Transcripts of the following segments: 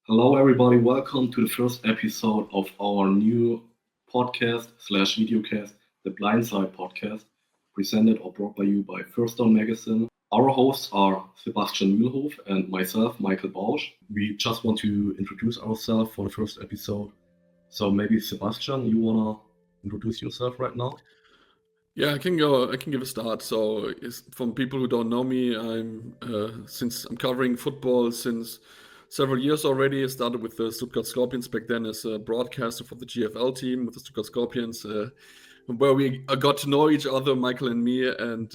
Hello, everybody. Welcome to the first episode of our new podcast slash videocast, the Blindside podcast, presented or brought by you by First Down Magazine. Our hosts are Sebastian Blase and myself, Michael Bausch. We just want to introduce ourselves for the first episode. So maybe Sebastian, you wanna introduce yourself right now? Yeah, I can go. I can give a start. So, from people who don't know me, since I'm covering football since several years already. I started with the Stuttgart Scorpions back then as a broadcaster for the GFL team with the Stuttgart Scorpions, where we got to know each other, Michael and me. And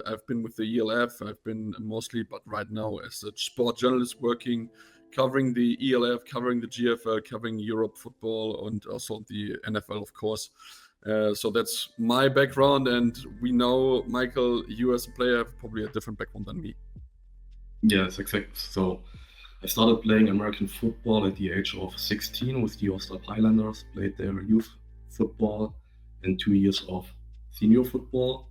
I've been with the ELF. I've been mostly, but right now as a sport journalist working, covering the ELF, covering the GFL, covering Europe football, and also the NFL, of course. So that's my background, and we know, Michael, you as a player have probably a different background than me. Yes, exactly. So I started playing American football at the age of 16 with the Ostap Highlanders, played their youth football and 2 years of senior football.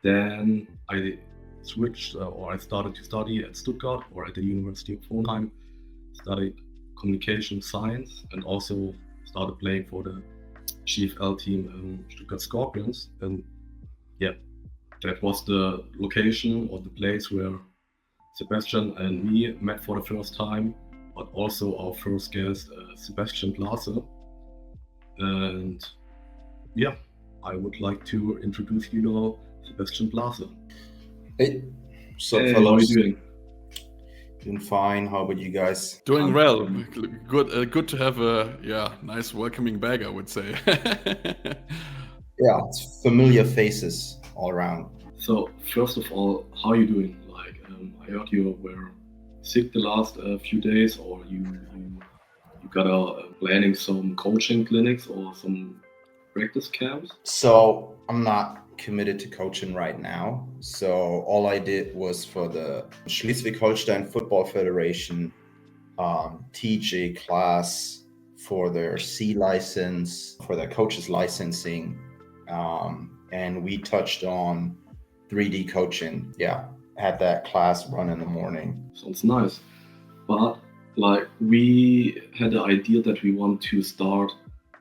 Then I switched or I started to study at Stuttgart or at the University of Hohenheim, studied communication science and also started playing for the GFL team Stuttgart Scorpions. And yeah, that was the location or the place where Sebastian and me met for the first time, but also our first guest, Sebastian Blase. And yeah, I would like to introduce you now, Sebastian Blase. Hey, what's up, Hey, how are you fellows? doing? Doing fine. How about you guys? Doing well. Good. Good to have a nice welcoming bag, I would say. Yeah, it's familiar faces all around. So first of all, how are you doing? Like, I heard you were sick the last few days, or you got planning some coaching clinics or some practice camps. So I'm not committed to coaching right now. So all I did was for the Schleswig-Holstein Football Federation teach a class for their C license, for their coaches licensing, and we touched on 3D coaching. Yeah, had that class run in the morning. Sounds nice. But like we had the idea that we want to start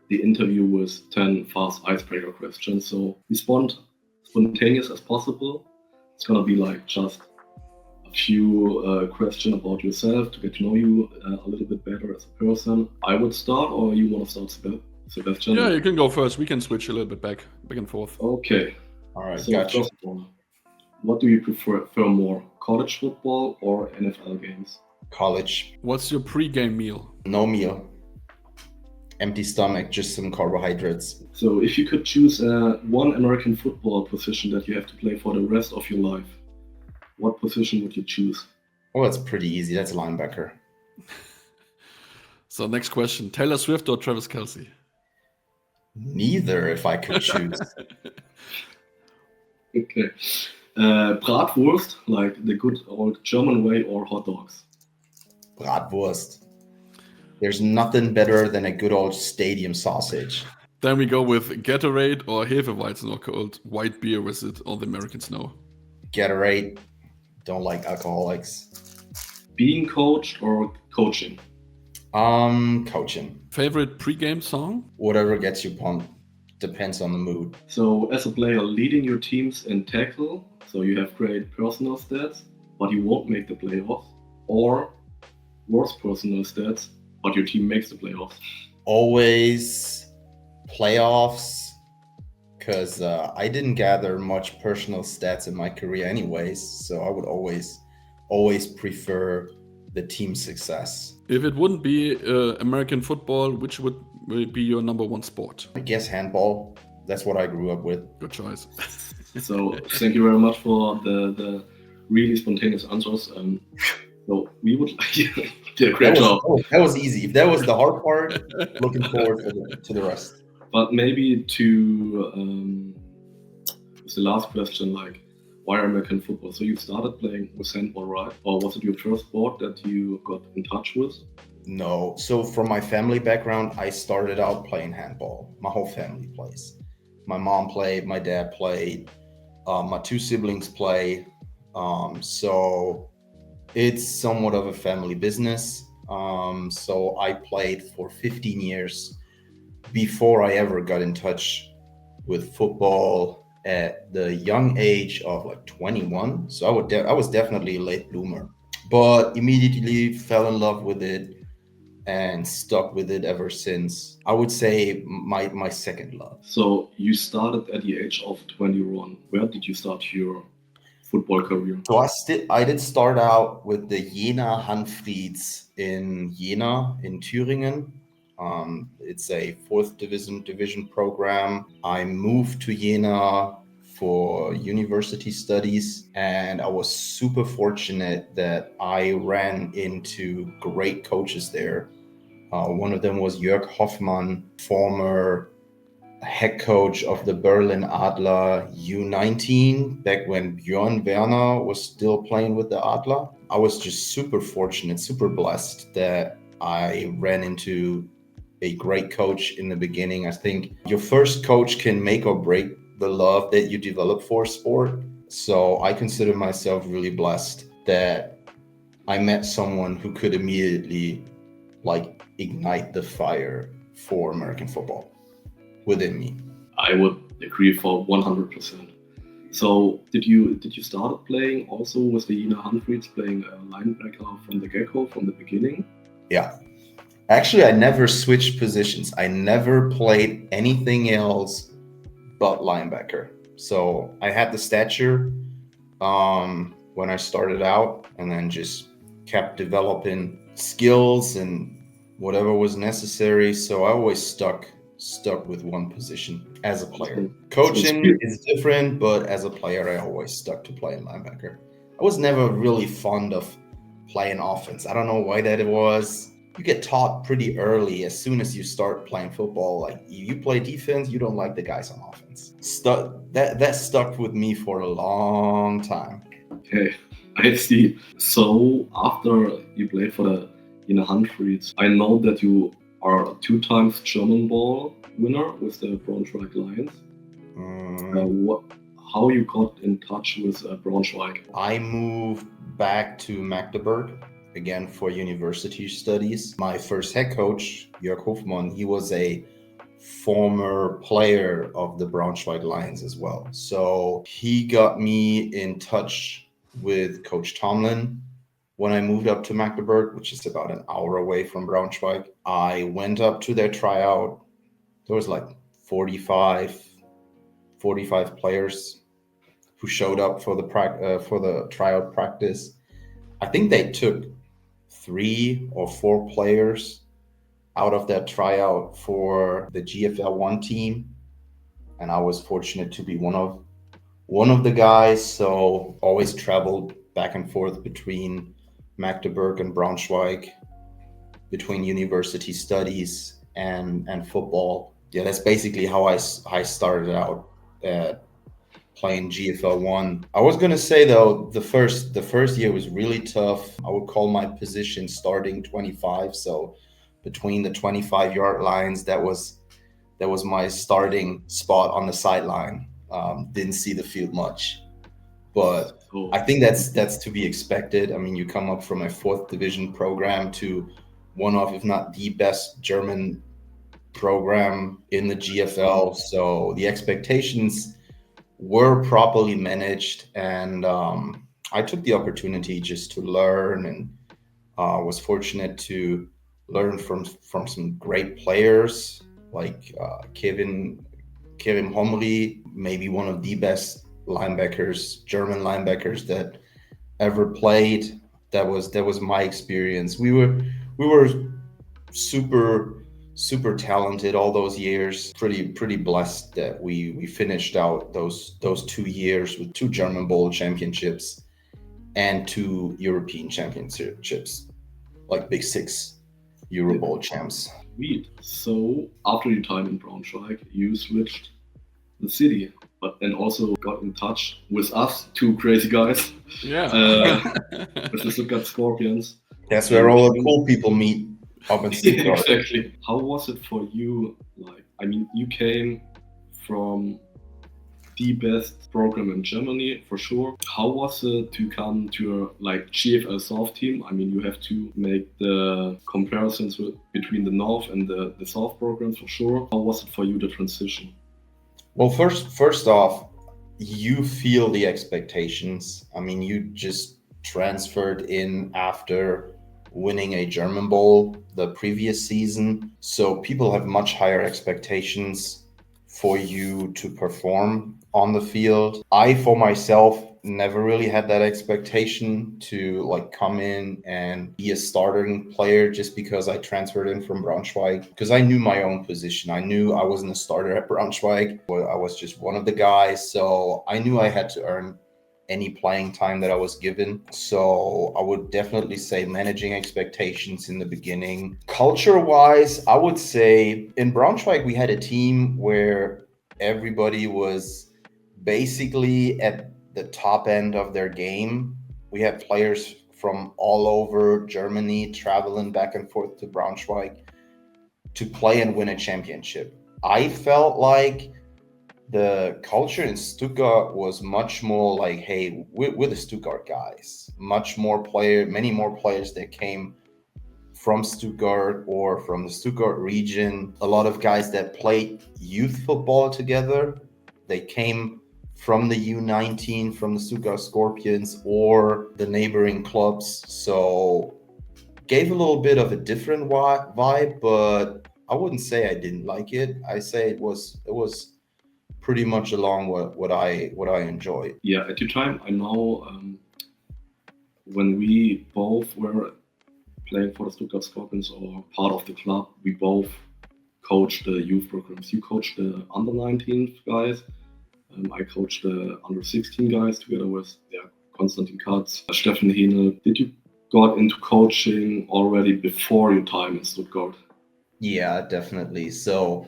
the interview with 10 fast icebreaker questions. So we spontaneous as possible. It's gonna be like just a few questions about yourself to get to know you a little bit better as a person. I would start, or you want to start, Sebastian? Yeah, you can go first. We can switch a little bit back and forth. Okay. All right, So gotcha. first of all, what do you prefer more, college football or NFL games? College, What's your pre-game meal? no meal, empty stomach, just some carbohydrates. So if you could choose one American football position that you have to play for the rest of your life, what position would you choose? Oh, that's pretty easy. That's a linebacker. So next question: Taylor Swift or Travis Kelce? Neither, if I could choose. Okay. Bratwurst, like the good old German way, or hot dogs? Bratwurst. There's nothing better than a good old stadium sausage. Then we go with Gatorade or Hefeweizen, or cold white beer, as it all the Americans know. Gatorade. Don't like alcoholics. Being coached or coaching? Coaching. Favorite pre-game song? Whatever gets you pumped. Depends on the mood. So as a player leading your teams in tackle, so you have great personal stats, but you won't make the playoffs, or worse personal stats, but your team makes the playoffs. Always playoffs, because I didn't gather much personal stats in my career anyways, so I would always prefer the team success. If it wouldn't be American football, which would be your number one sport? I guess handball. That's what I grew up with. Good choice. So thank you very much for the really spontaneous answers. So we would like did a great job. That was easy. If that was the hard part, looking forward to the rest. But maybe to the last question, like why American football? So you started playing with handball, right? Or was it your first sport that you got in touch with? No. So from my family background, I started out playing handball. My whole family plays. My mom played, my dad played, my two siblings play. So it's somewhat of a family business. So I played for 15 years before I ever got in touch with football at the young age of like 21. So I was definitely a late bloomer, but immediately fell in love with it and stuck with it ever since. I would say my second love. So you started at the age of 21. Where did you start your football career? So I did start out with the Jena Hanfrieds in Jena in Thüringen. It's a fourth division program. I moved to Jena for university studies, and I was super fortunate that I ran into great coaches there. One of them was Jörg Hoffmann, former head coach of the Berlin Adler U19 back when Björn Werner was still playing with the Adler. I was just super fortunate, super blessed that I ran into a great coach in the beginning. I think your first coach can make or break the love that you develop for sport. So I consider myself really blessed that I met someone who could immediately like ignite the fire for American football within me. I would agree for 100%. So did you start playing also with the Jena Hanfrieds, playing a linebacker from the get-go, from the beginning? Yeah. Actually, I never switched positions. I never played anything else but linebacker. So I had the stature when I started out, and then just kept developing skills and whatever was necessary. So I always stuck with one position as a player. Coaching is different, but as a player, I always stuck to playing linebacker. I was never really fond of playing offense. I don't know why that it was. You get taught pretty early as soon as you start playing football. Like you play defense, you don't like the guys on offense. That stuck with me for a long time. Okay, I see. So after you played for the Jena Hanfrieds, I know that you are a 2 times German ball winner with the Braunschweig Lions. How you got in touch with Braunschweig? I moved back to Magdeburg again for university studies. My first head coach, Jörg Hoffmann, he was a former player of the Braunschweig Lions as well. So he got me in touch with Coach Tomlin. When I moved up to Magdeburg, which is about an hour away from Braunschweig, I went up to their tryout. There was like 45 players who showed up for the tryout practice. I think they took 3 or 4 players out of that tryout for the GFL 1 team, and I was fortunate to be one of the guys. So always traveled back and forth between Magdeburg and Braunschweig, between university studies and football. Yeah, that's basically how I started out at playing GFL 1. I was gonna say though, the first year was really tough. I would call my position starting 25. So between the 25-yard lines, that was my starting spot on the sideline. Didn't see the field much, but I think that's to be expected. I mean, you come up from a 4th division program to one of, if not the best German program in the GFL. So the expectations were properly managed, and I took the opportunity just to learn, and was fortunate to learn from some great players like Kevin Homri, maybe one of the best linebackers, German linebackers that ever played. That was my experience. We were super talented all those years. Pretty blessed that we finished out those 2 years with 2 German Bowl championships and 2 European championships, like Big 6 Euro Bowl champs. Sweet. So after your time in Braunschweig, you switched the city, but then also got in touch with us, 2 crazy guys. Yeah. With the Stuttgart Skorpions. That's where all the cool people meet up in Stuttgart. Exactly. How was it for you? Like, I mean, you came from the best program in Germany for sure. How was it to come to a GFL South team? I mean, you have to make the comparisons between the North and the South programs for sure. How was it for you, the transition? Well, first off, you feel the expectations. I mean, you just transferred in after winning a German Bowl the previous season. So people have much higher expectations for you to perform on the field. I, for myself, never really had that expectation to come in and be a starting player just because I transferred in from Braunschweig, because I knew my own position. I knew I wasn't a starter at Braunschweig. I was just one of the guys. So I knew I had to earn any playing time that I was given. So I would definitely say managing expectations in the beginning. Culture-wise, I would say in Braunschweig, we had a team where everybody was basically at the top end of their game. We had players from all over Germany traveling back and forth to Braunschweig to play and win a championship. I felt like the culture in Stuttgart was much more like, hey, we're the Stuttgart guys. Many more players that came from Stuttgart or from the Stuttgart region. A lot of guys that played youth football together. They came from the U19, from the Stuttgart Scorpions or the neighboring clubs. So gave a little bit of a different vibe, but I wouldn't say I didn't like it. I say it was pretty much along what I enjoyed. Yeah, at your time, I know when we both were playing for the Stuttgart Scorpions or part of the club, we both coached the youth programs. You coached the under 19 guys. I coached the under 16 guys together with Konstantin Katz, Steffen Hene. Did you got into coaching already before your time in Stuttgart? Yeah, definitely. So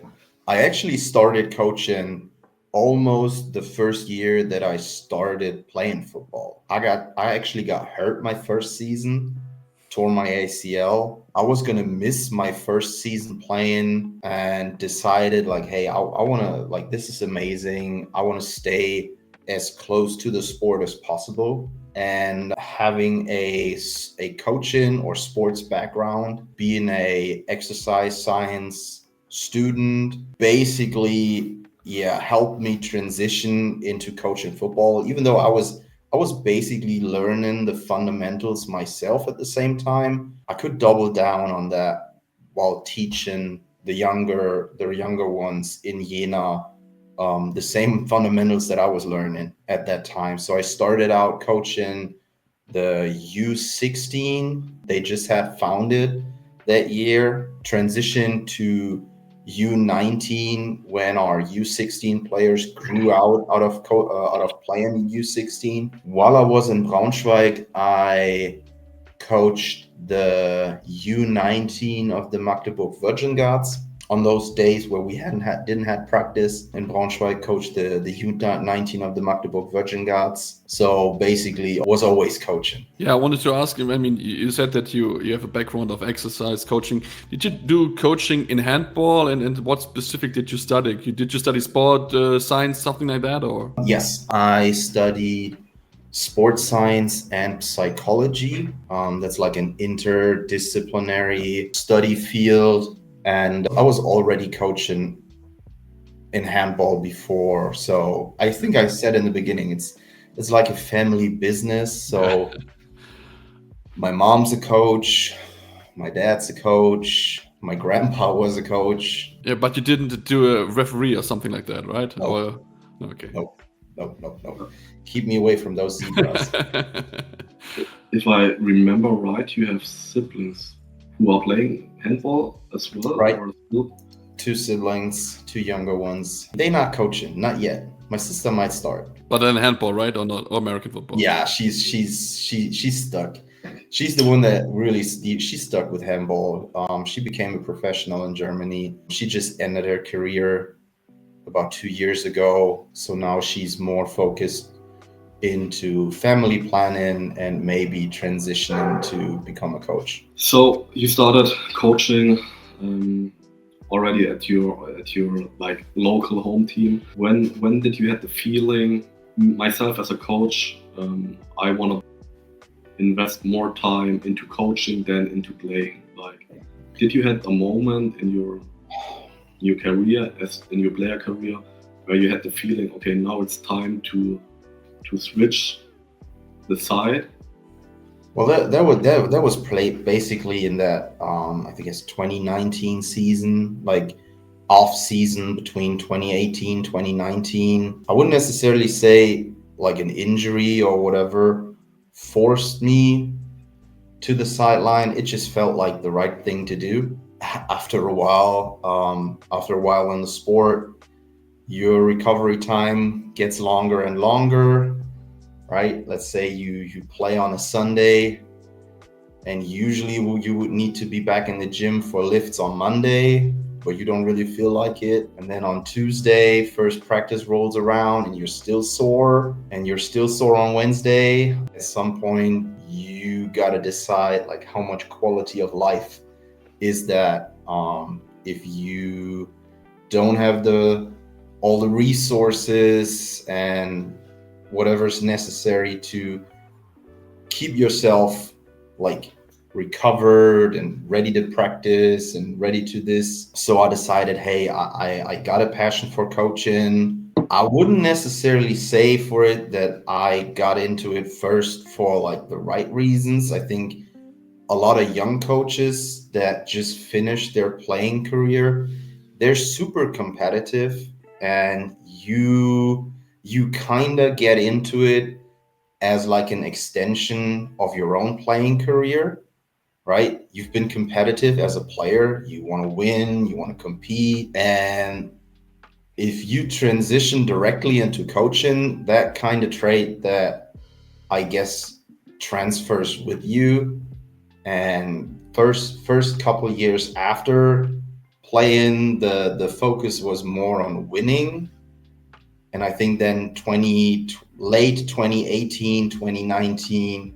I actually started coaching almost the first year that I started playing football. I actually got hurt my first season, tore my ACL. I was gonna miss my first season playing and decided hey, I wanna this is amazing. I wanna stay as close to the sport as possible. And having a coaching or sports background, being a exercise science student, basically helped me transition into coaching football, even though I was basically learning the fundamentals myself at the same time. I could double down on that while teaching the younger ones in Jena the same fundamentals that I was learning at that time. So I started out coaching the U16. They just had founded that year, transitioned to U19 when our U16 players grew out of playing U16. While I was in Braunschweig, I coached the U19 of the Magdeburg Virgin Guards. On those days where we didn't have practice in Braunschweig, coached the U19 of the Magdeburg Virgin Guards. So basically, I was always coaching. Yeah, I wanted to ask you. I mean, you said that you have a background of exercise coaching. Did you do coaching in handball, and what specific did you study? Did you study sport science, something like that, or? Yes, I studied sports science and psychology. That's like an interdisciplinary study field. And I was already coaching in handball before. So I think I said in the beginning, it's like a family business. So my mom's a coach, my dad's a coach, my grandpa was a coach. Yeah, but you didn't do a referee or something like that, right? No. Or, okay. No. Keep me away from those zebras. If I remember right, you have siblings who are playing handball as well? Right. Or still? 2 siblings, 2 younger ones. They're not coaching, not yet. My sister might start. But then handball, right? Or not? Or American football? Yeah, she's stuck. She's the one that really, she's stuck with handball. She became a professional in Germany. She just ended her career about 2 years ago. So now she's more focused into family planning and maybe transitioning to become a coach. So you started coaching already at your like local home team. When did you have the feeling, myself as a coach, I want to invest more time into coaching than into playing? Like, did you have a moment in your career, as in your player career, where you had the feeling, okay, now it's time to switch the side? Well, that was played basically in that I think it's 2019 season, like off season between 2018 2019. I wouldn't necessarily say like an injury or whatever forced me to the sideline. It just felt like the right thing to do. After a while in the sport, your recovery time gets longer and longer, right? Let's say you play on a Sunday, and usually you would need to be back in the gym for lifts on Monday, but you don't really feel like it. And then on Tuesday, first practice rolls around and you're still sore, and you're still sore on Wednesday. At some point, you got to decide like how much quality of life is that if you don't have all the resources and whatever's necessary to keep yourself like recovered and ready to practice and ready to this. So I decided, hey, I got a passion for coaching. I wouldn't necessarily say for it that I got into it first for like the right reasons. I think a lot of young coaches that just finished their playing career, they're super competitive, and you kind of get into it as like an extension of your own playing career, right? You've been competitive as a player, you want to win, you want to compete, and if you transition directly into coaching, that kind of trait that I guess transfers with you. And first couple of years after playing, the focus was more on winning. And I think then late 2018, 2019,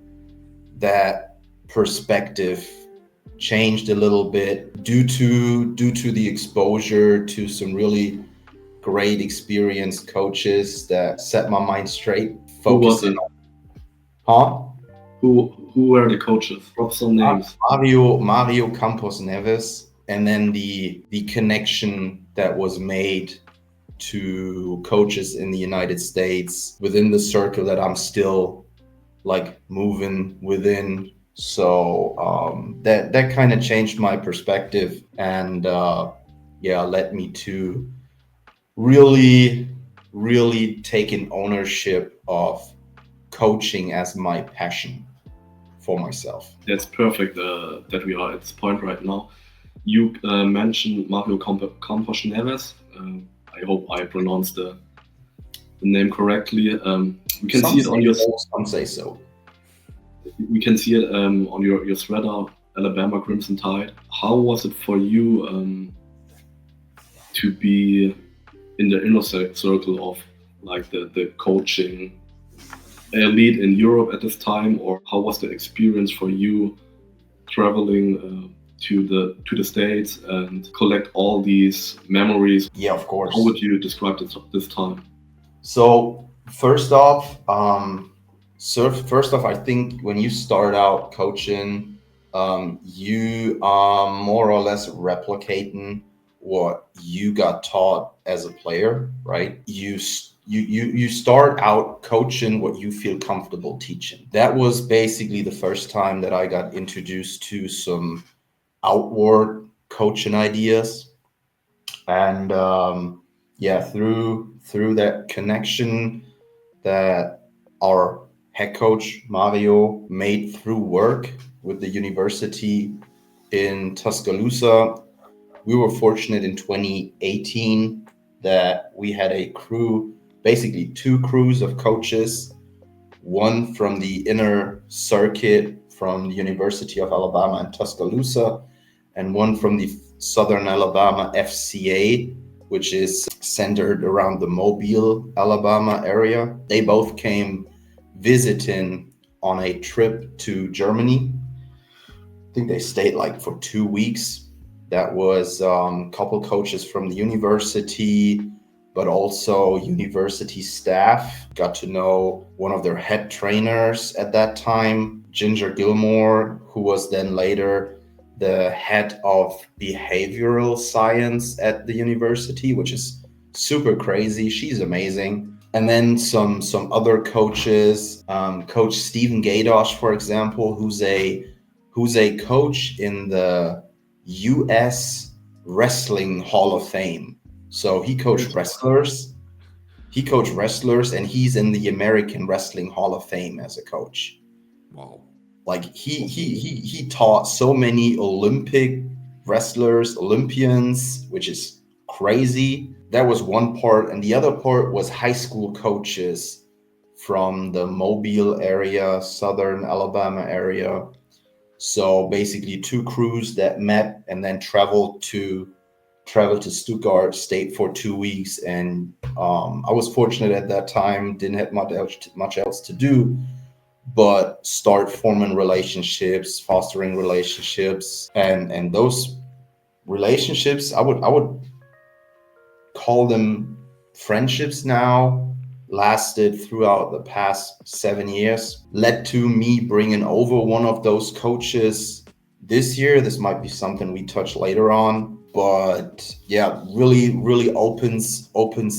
that perspective changed a little bit due to the exposure to some really great experienced coaches that set my mind straight, focusing on Who were the coaches? Drop some names. Mario Campos Neves, and then the connection that was made to coaches in the United States within the circle that I'm still like moving within. So that kind of changed my perspective, and led me to really taking ownership of coaching as my passion for myself. That's perfect that we are at this point right now. You mentioned Mario Campos Neves. I hope I pronounced the name correctly. We can see it on your. Some say so. We can see it on your sweater, Alabama Crimson Tide. How was it for you to be in the inner circle of like the coaching elite in Europe at this time, or how was the experience for you traveling to the States and collect all these memories? Yeah, of course. How would you describe this time? So first off, I think when you start out coaching, you are more or less replicating what you got taught as a player, right? You start out coaching what you feel comfortable teaching. That was basically the first time that I got introduced to some outward coaching ideas, and through that connection that our head coach Mario made through work with the university in Tuscaloosa, we were fortunate in 2018 that we had a crew, basically two crews of coaches, one from the inner circuit from the University of Alabama in Tuscaloosa, and one from the Southern Alabama FCA, which is centered around the Mobile, Alabama area. They both came visiting on a trip to Germany. I think they stayed like for 2 weeks. That was a couple coaches from the university, but also university staff. Got to know one of their head trainers at that time, Ginger Gilmore, who was then later the head of behavioral science at the university, which is super crazy. She's amazing. And then some other coaches, Coach Stephen Gaydosh, for example, who's a coach in the U.S. Wrestling Hall of Fame. So he coached wrestlers. And he's in the American Wrestling Hall of Fame as a coach. Wow. Like he taught so many Olympic wrestlers, Olympians, which is crazy. That was one part. And the other part was high school coaches from the Mobile area, Southern Alabama area. So basically 2 crews that met and then traveled to Stuttgart, stayed for 2 weeks. And I was fortunate at that time, didn't have much else to do, but start forming relationships, fostering relationships. And those relationships, I would call them friendships now, lasted throughout the past 7 years, led to me bringing over one of those coaches this year. This might be something we touch later on, but yeah, really opens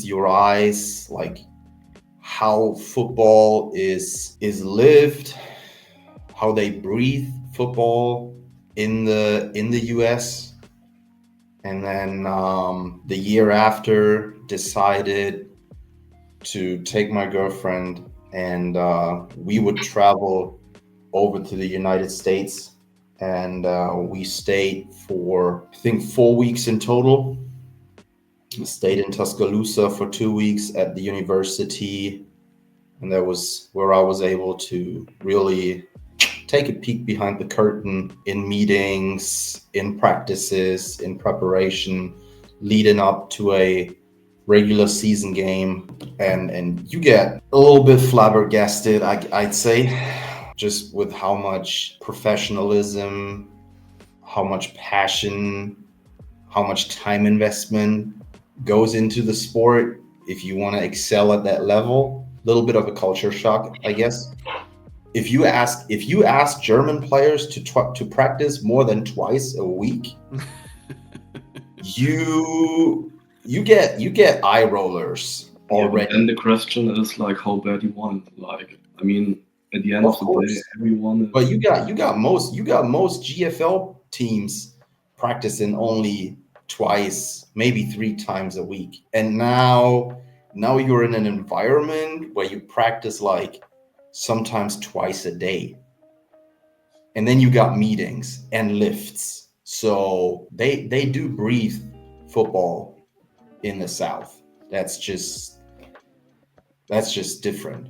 your eyes, like how football is lived, how they breathe football in the US. And then the year after, decided to take my girlfriend, and we would travel over to the United States. And we stayed for, I think, 4 weeks in total. Stayed in Tuscaloosa for 2 weeks at the university. And that was where I was able to really take a peek behind the curtain in meetings, in practices, in preparation, leading up to a regular season game. And you get a little bit flabbergasted, I'd say, just with how much professionalism, how much passion, how much time investment goes into the sport if you want to excel at that level. A little bit of a culture shock, I guess. If you ask German players to practice more than twice a week, you get eye rollers already. And the question is like how bad you want it. Like, I mean, at the end of the day, everyone is... But you got most GFL teams practicing only twice, maybe 3 times a week. And now you're in an environment where you practice like sometimes twice a day. And then you got meetings and lifts. So they do breathe football in the South. That's just different.